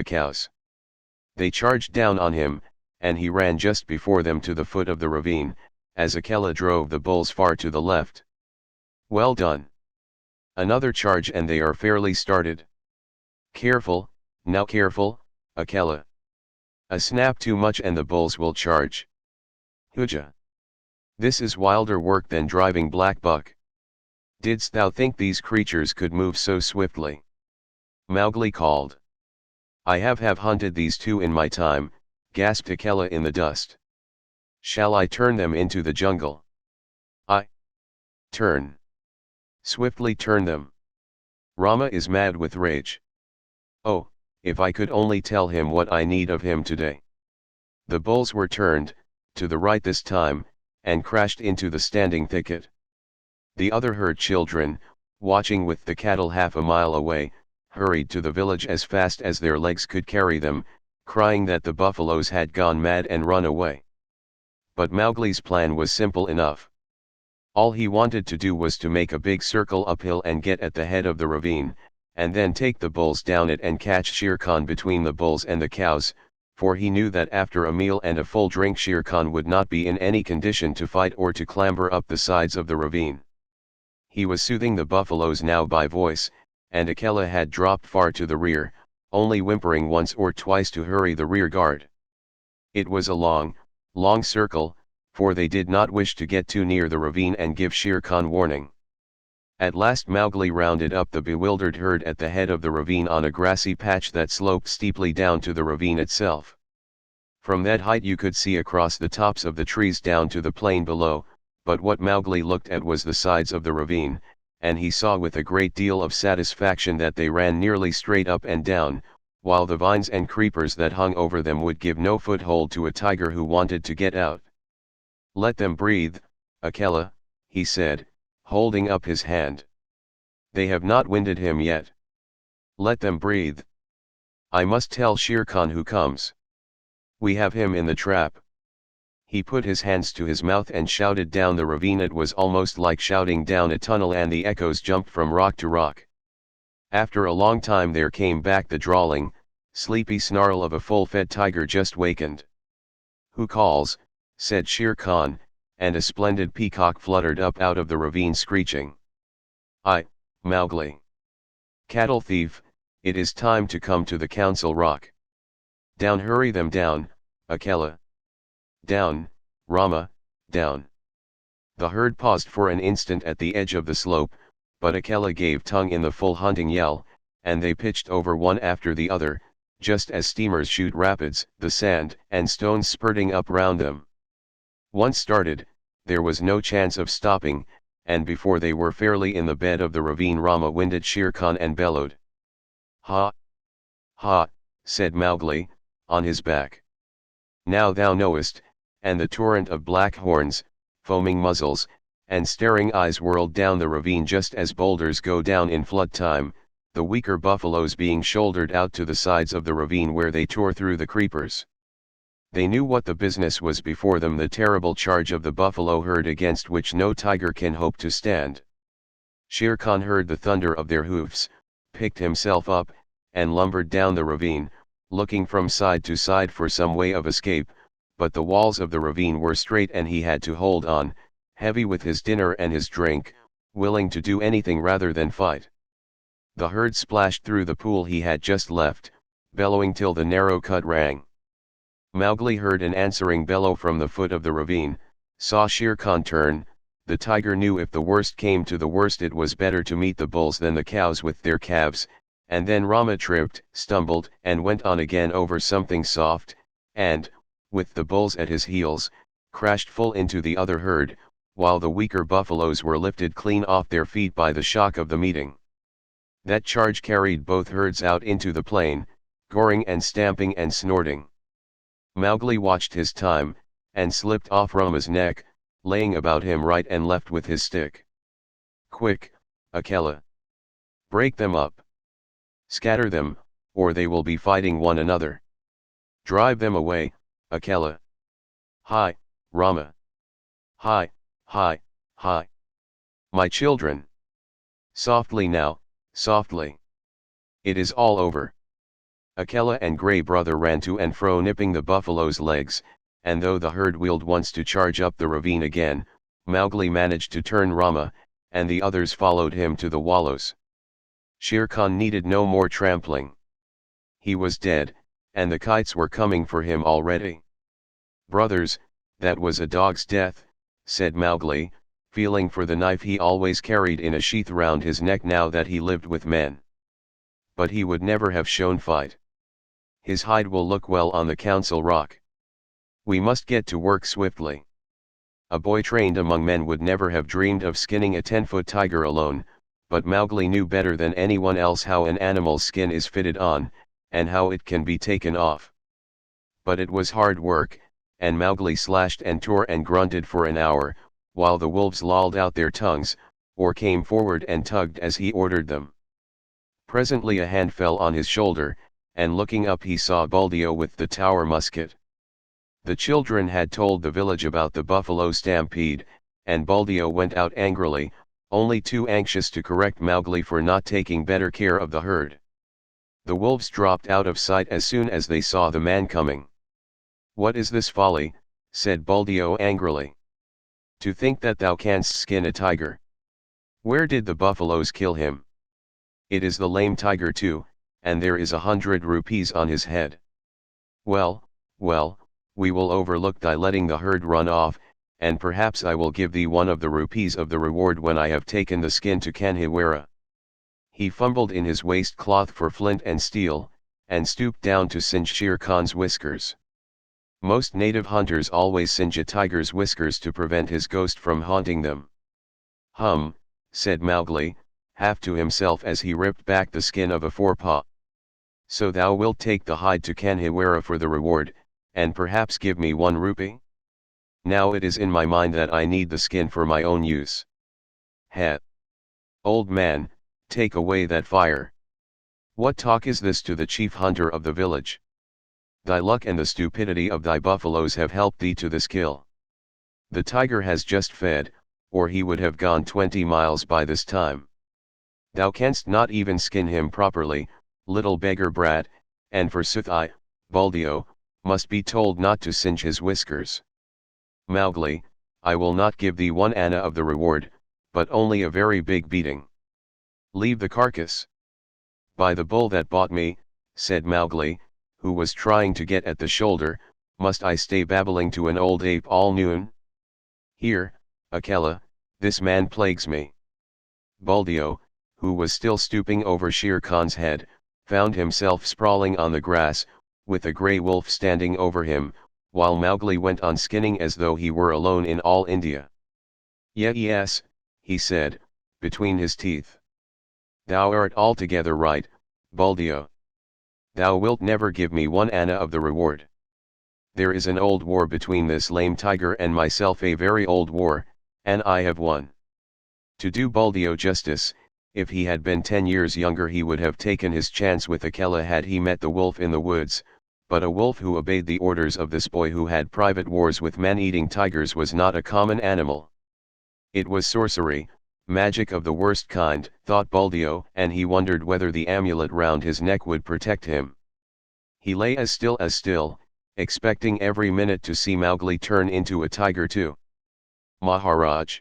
the cows. They charged down on him, and he ran just before them to the foot of the ravine, as Akela drove the bulls far to the left. Well done. Another charge and they are fairly started. Careful, now careful, Akela. A snap too much and the bulls will charge. Hooja. This is wilder work than driving black buck. Didst thou think these creatures could move so swiftly? Mowgli called. I have hunted these two in my time, gasped Akela in the dust. Shall I turn them into the jungle? I turn. Swiftly turn them. Rama is mad with rage. Oh, if I could only tell him what I need of him today. The bulls were turned, to the right this time, and crashed into the standing thicket. The other herd children, watching with the cattle half a mile away, hurried to the village as fast as their legs could carry them, crying that the buffaloes had gone mad and run away. But Mowgli's plan was simple enough. All he wanted to do was to make a big circle uphill and get at the head of the ravine, and then take the bulls down it and catch Shere Khan between the bulls and the cows, for he knew that after a meal and a full drink Shere Khan would not be in any condition to fight or to clamber up the sides of the ravine. He was soothing the buffaloes now by voice, and Akela had dropped far to the rear, only whimpering once or twice to hurry the rear guard. It was a long circle, for they did not wish to get too near the ravine and give Shere Khan warning. At last Mowgli rounded up the bewildered herd at the head of the ravine on a grassy patch that sloped steeply down to the ravine itself. From that height you could see across the tops of the trees down to the plain below, but what Mowgli looked at was the sides of the ravine, and he saw with a great deal of satisfaction that they ran nearly straight up and down, while the vines and creepers that hung over them would give no foothold to a tiger who wanted to get out. Let them breathe, Akela, he said, holding up his hand. They have not winded him yet. Let them breathe. I must tell Shere Khan who comes. We have him in the trap. He put his hands to his mouth and shouted down the ravine. It was almost like shouting down a tunnel, and the echoes jumped from rock to rock. After a long time there came back the drawling, sleepy snarl of a full-fed tiger just wakened. Who calls? Said Shere Khan, and a splendid peacock fluttered up out of the ravine screeching. I, Mowgli. Cattle thief, it is time to come to the council rock. Down, hurry them down, Akela. Down, Rama, down. The herd paused for an instant at the edge of the slope, but Akela gave tongue in the full hunting yell, and they pitched over one after the other, just as steamers shoot rapids, the sand and stones spurting up round them. Once started, there was no chance of stopping, and before they were fairly in the bed of the ravine Rama winded Shere Khan and bellowed. Ha! Ha! Said Mowgli, on his back. Now thou knowest, and the torrent of black horns, foaming muzzles, and staring eyes whirled down the ravine just as boulders go down in flood time, the weaker buffaloes being shouldered out to the sides of the ravine where they tore through the creepers. They knew what the business was before them, the terrible charge of the buffalo herd against which no tiger can hope to stand. Shere Khan heard the thunder of their hoofs, picked himself up, and lumbered down the ravine, looking from side to side for some way of escape, but the walls of the ravine were straight and he had to hold on, heavy with his dinner and his drink, willing to do anything rather than fight. The herd splashed through the pool he had just left, bellowing till the narrow cut rang. Mowgli heard an answering bellow from the foot of the ravine, saw Shere Khan turn. The tiger knew if the worst came to the worst it was better to meet the bulls than the cows with their calves, and then Rama tripped, stumbled, and went on again over something soft, and, with the bulls at his heels, crashed full into the other herd, while the weaker buffaloes were lifted clean off their feet by the shock of the meeting. That charge carried both herds out into the plain, goring and stamping and snorting. Mowgli watched his time, and slipped off Rama's neck, laying about him right and left with his stick. Quick, Akela! Break them up! Scatter them, or they will be fighting one another. Drive them away, Akela! Hi, Rama! Hi, hi, hi! My children! Softly now, softly! It is all over. Akela and Grey Brother ran to and fro nipping the buffalo's legs, and though the herd wheeled once to charge up the ravine again, Mowgli managed to turn Rama, and the others followed him to the wallows. Shere Khan needed no more trampling. He was dead, and the kites were coming for him already. "Brothers, that was a dog's death," said Mowgli, feeling for the knife he always carried in a sheath round his neck now that he lived with men. "But he would never have shown fight. His hide will look well on the council rock. We must get to work swiftly." A boy trained among men would never have dreamed of skinning a 10-foot tiger alone, but Mowgli knew better than anyone else how an animal's skin is fitted on, and how it can be taken off. But it was hard work, and Mowgli slashed and tore and grunted for an hour, while the wolves lolled out their tongues, or came forward and tugged as he ordered them. Presently a hand fell on his shoulder, and looking up he saw Buldeo with the tower musket. The children had told the village about the buffalo stampede, and Buldeo went out angrily, only too anxious to correct Mowgli for not taking better care of the herd. The wolves dropped out of sight as soon as they saw the man coming. "What is this folly?" said Buldeo angrily. "To think that thou canst skin a tiger! Where did the buffaloes kill him? It is the lame tiger too, and there is 100 rupees on his head. Well, well, we will overlook thy letting the herd run off, and perhaps I will give thee 1 of the rupees of the reward when I have taken the skin to Kanhiwara." He fumbled in his waistcloth for flint and steel, and stooped down to singe Shere Khan's whiskers. Most native hunters always singe a tiger's whiskers to prevent his ghost from haunting them. "Hum," said Mowgli, half to himself as he ripped back the skin of a forepaw. "So thou wilt take the hide to Kanhiwara for the reward, and perhaps give me 1 rupee? Now it is in my mind that I need the skin for my own use. Heh! Old man, take away that fire. What talk is this to the chief hunter of the village? Thy luck and the stupidity of thy buffaloes have helped thee to this kill. The tiger has just fed, or he would have gone 20 miles by this time. Thou canst not even skin him properly, little beggar brat, and forsooth I, Buldeo, must be told not to singe his whiskers. Mowgli, I will not give thee 1 anna of the reward, but only a very big beating. Leave the carcass." "By the bull that bought me," said Mowgli, who was trying to get at the shoulder, "must I stay babbling to an old ape all noon? Here, Akela, this man plagues me." Buldeo, who was still stooping over Shere Khan's head, found himself sprawling on the grass, with a grey wolf standing over him, while Mowgli went on skinning as though he were alone in all India. "Yes," he said, between his teeth. "Thou art altogether right, Buldeo. Thou wilt never give me 1 anna of the reward. There is an old war between this lame tiger and myself, a very old war, and I have won." To do Buldeo justice, if he had been 10 years younger he would have taken his chance with Akela had he met the wolf in the woods, but a wolf who obeyed the orders of this boy who had private wars with man-eating tigers was not a common animal. It was sorcery, magic of the worst kind, thought Buldeo, and he wondered whether the amulet round his neck would protect him. He lay as still, expecting every minute to see Mowgli turn into a tiger too. "Maharaj!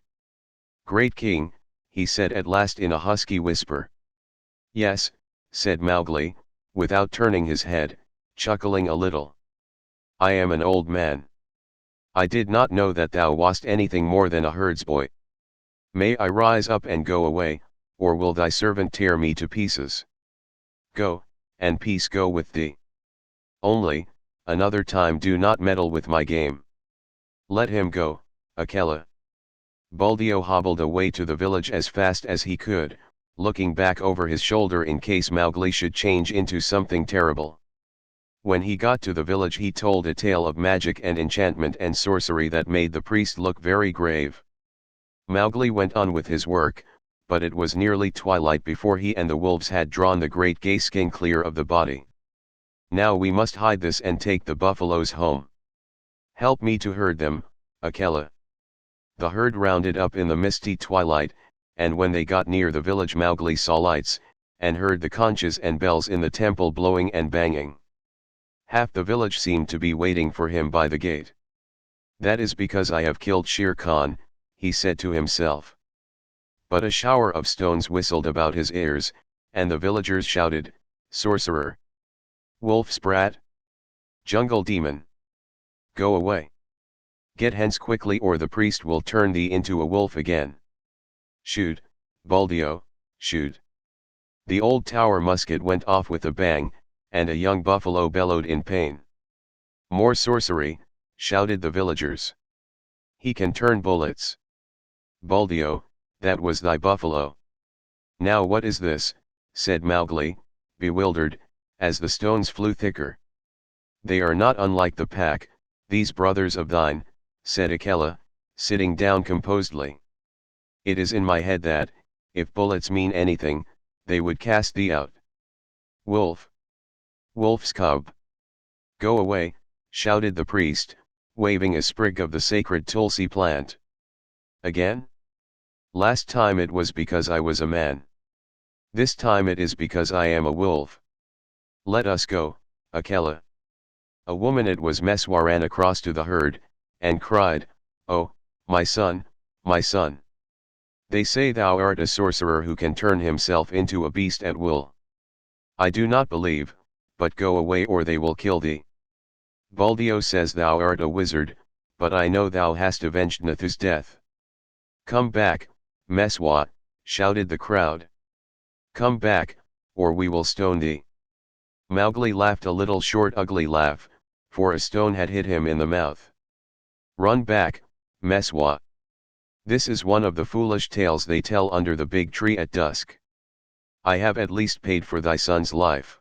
Great King," he said at last in a husky whisper. "Yes," said Mowgli, without turning his head, chuckling a little. "I am an old man. I did not know that thou wast anything more than a herdsboy. May I rise up and go away, or will thy servant tear me to pieces? Go, and peace go with thee. Only, another time do not meddle with my game. Let him go, Akela." Buldeo hobbled away to the village as fast as he could, looking back over his shoulder in case Mowgli should change into something terrible. When he got to the village he told a tale of magic and enchantment and sorcery that made the priest look very grave. Mowgli went on with his work, but it was nearly twilight before he and the wolves had drawn the great gay skin clear of the body. "Now we must hide this and take the buffaloes home. Help me to herd them, Akela." The herd rounded up in the misty twilight, and when they got near the village Mowgli saw lights, and heard the conches and bells in the temple blowing and banging. Half the village seemed to be waiting for him by the gate. "That is because I have killed Shere Khan," he said to himself. But a shower of stones whistled about his ears, and the villagers shouted, "Sorcerer! Wolf sprat! Jungle demon! Go away! Get hence quickly or the priest will turn thee into a wolf again. Shoot, Baldio, shoot!" The old tower musket went off with a bang, and a young buffalo bellowed in pain. "More sorcery," shouted the villagers. "He can turn bullets. Baldio, that was thy buffalo." "Now what is this?" said Mowgli, bewildered, as the stones flew thicker. "They are not unlike the pack, these brothers of thine," said Akela, sitting down composedly. "It is in my head that, if bullets mean anything, they would cast thee out. Wolf! Wolf's cub! Go away!" shouted the priest, waving a sprig of the sacred tulsi plant. "Again? Last time it was because I was a man. This time it is because I am a wolf. Let us go, Akela." A woman, it was Meswa, ran across to the herd, and cried, "Oh, my son, my son! They say thou art a sorcerer who can turn himself into a beast at will. I do not believe, but go away or they will kill thee. Baldio says thou art a wizard, but I know thou hast avenged Nathu's death." "Come back, Meswa," shouted the crowd. "Come back, or we will stone thee." Mowgli laughed a little short ugly laugh, for a stone had hit him in the mouth. "Run back, Meswa. This is one of the foolish tales they tell under the big tree at dusk. I have at least paid for thy son's life.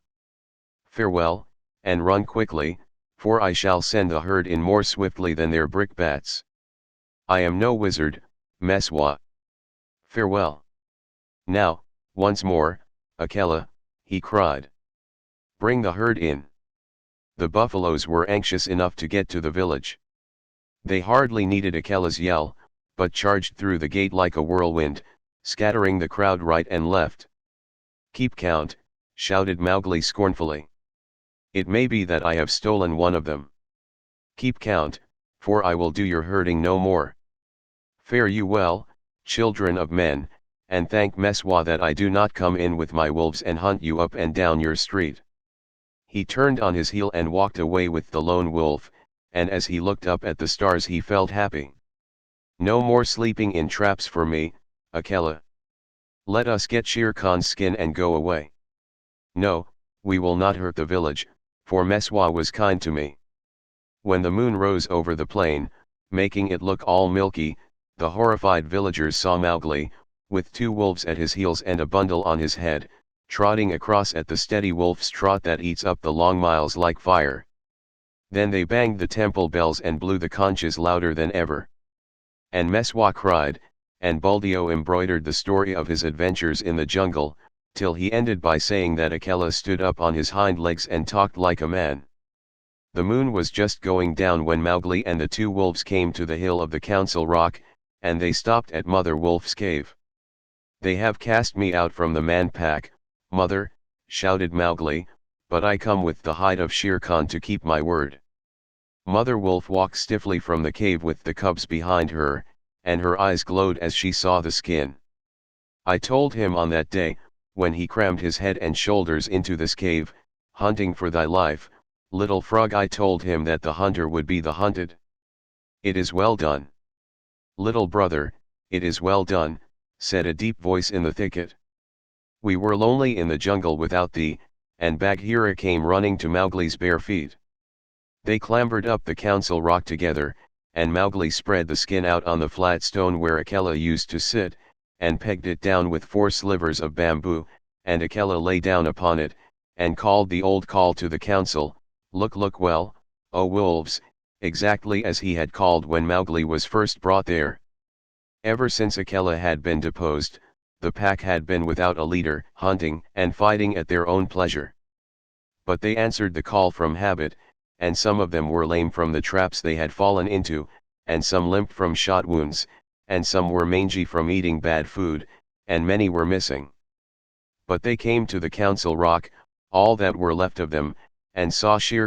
Farewell, and run quickly, for I shall send the herd in more swiftly than their brickbats. I am no wizard, Meswa. Farewell." "Now, once more, Akela," he cried. "Bring the herd in." The buffaloes were anxious enough to get to the village. They hardly needed Akela's yell, but charged through the gate like a whirlwind, scattering the crowd right and left. "Keep count," shouted Mowgli scornfully. "It may be that I have stolen one of them. Keep count, for I will do your herding no more. Fare you well, children of men, and thank Meswa that I do not come in with my wolves and hunt you up and down your street." He turned on his heel and walked away with the lone wolf, and as he looked up at the stars he felt happy. "No more sleeping in traps for me, Akela. Let us get Shere Khan's skin and go away. No, we will not hurt the village, for Meswa was kind to me." When the moon rose over the plain, making it look all milky, the horrified villagers saw Mowgli, with 2 wolves at his heels and a bundle on his head, trotting across at the steady wolf's trot that eats up the long miles like fire. Then they banged the temple bells and blew the conches louder than ever. And Meswa cried, and Baldio embroidered the story of his adventures in the jungle, till he ended by saying that Akela stood up on his hind legs and talked like a man. The moon was just going down when Mowgli and the 2 wolves came to the hill of the Council Rock, and they stopped at Mother Wolf's cave. "They have cast me out from the man pack, Mother," shouted Mowgli, "but I come with the hide of Shere Khan to keep my word." Mother Wolf walked stiffly from the cave with the cubs behind her, and her eyes glowed as she saw the skin. "I told him on that day, when he crammed his head and shoulders into this cave, hunting for thy life, little frog, I told him that the hunter would be the hunted. It is well done. Little brother, it is well done," said a deep voice in the thicket. "We were lonely in the jungle without thee," and Bagheera came running to Mowgli's bare feet. They clambered up the Council Rock together, and Mowgli spread the skin out on the flat stone where Akela used to sit, and pegged it down with 4 slivers of bamboo, and Akela lay down upon it, and called the old call to the council, "Look, look well, O wolves," exactly as he had called when Mowgli was first brought there. Ever since Akela had been deposed, the pack had been without a leader, hunting and fighting at their own pleasure. But they answered the call from habit, and some of them were lame from the traps they had fallen into, and some limp from shot wounds, and some were mangy from eating bad food, and many were missing. But they came to the council rock, all that were left of them, and saw Shere